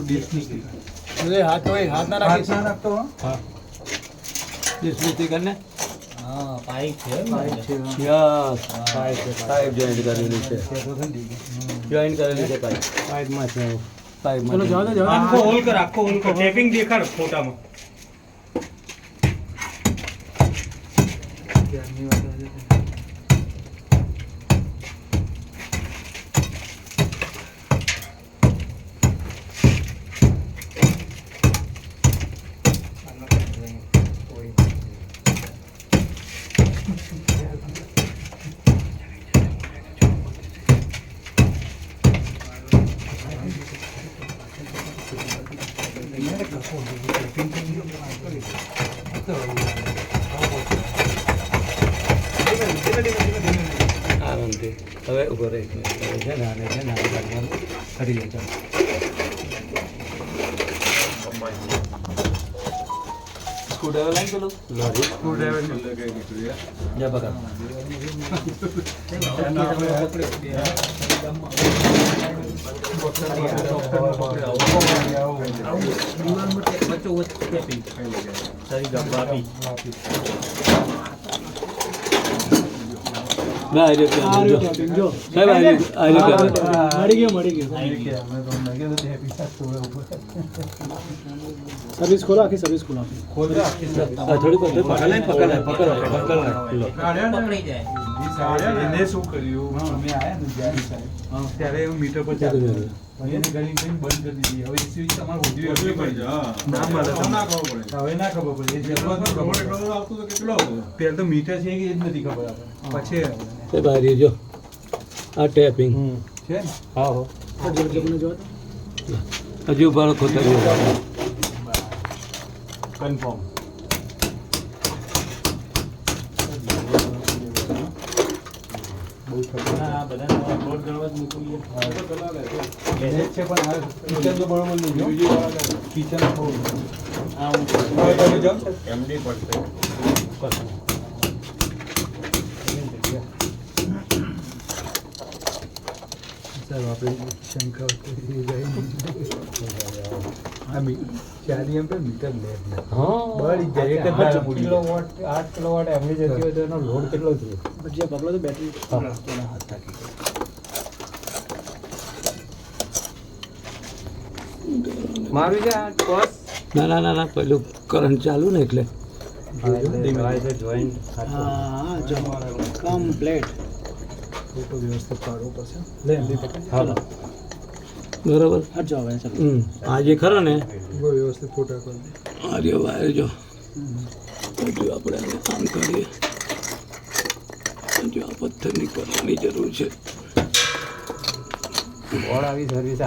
अरे हाथ होए हाथ ना हाथ रखी ना रखतो हां डिस्प्ले करने हां पाइप છે यस पाइप जॉइंट करेली છે जॉइंट करेली છે पाइप માં છે पाइप માં चलो जाओ आखो होल कर टेपिंग देखाड़ फोटा में આરામથી હવે ઉભો રહે છે નાને કાઢવાનું કરી લે ચાલો સ્ક્રૂડ્રાઈવર લાઈન પેલું લોરી સ્ક્રૂડ્રાઈવર લગાવી દીધું યાર જા બકા ના આજો જો સાહેબ આજો મળી ગયો सर्विस खोलो आखिर सर्विस खोलो खोल दो थोड़ी पकड़ लो પકડી જાય એને શું કર્યું અમે આયા ને જ્યારે સાહેબ ત્યારે હું મીટર પર ચાલુ કર્યું એને ગણી બંધ કરી દીધી હવે સ્વિચ તમારે હોધી પડી ના મળે ના ખબર પડે હવે ના ખબર પડે એ જરૂરત ખબર આવતું તો કેટલો પહેલા તો મીટર છે કે એ જ નથી ખબર આપણે પછી તે બારી જો આ ટેપિંગ છે ને હા હો હજુ બાર ખોતર્યું કન્ફર્મ બહુ આ બધાને લોડ કરવા જ મૂકીએ છે પણ આ કિચન તો બરોબર નહીં જો કિચન બહુ આ હવે તમે જાઓ એમડી પડશે ચાલો આપણે શંકા ચાલી એમ મીટર લે બળી જાય એક જ દાડા મૂડી 8 કિલોવોટ એમડી જતી હોય તો એનો લોડ કેટલો છે ભજીયા પકડો તો બેટરી મારું છે આ કોસ ના પેલું કરંટ ચાલુ ને એટલે જોઈન્ટ હા જો કમ્પ્લીટ ફોટો વ્યવસ્થિત પાડવો પડશે હાલો બરાબર હટજો હવે ચાલો આ જે ખરો ને બહુ વ્યવસ્થિત ફોટા કરી આ જો વાયર જો હજુ આપણે આને કામ કરીએ હજુ આ પથ્થરની કરવાની જરૂર છે બોર્ડ આવી સર્વિસ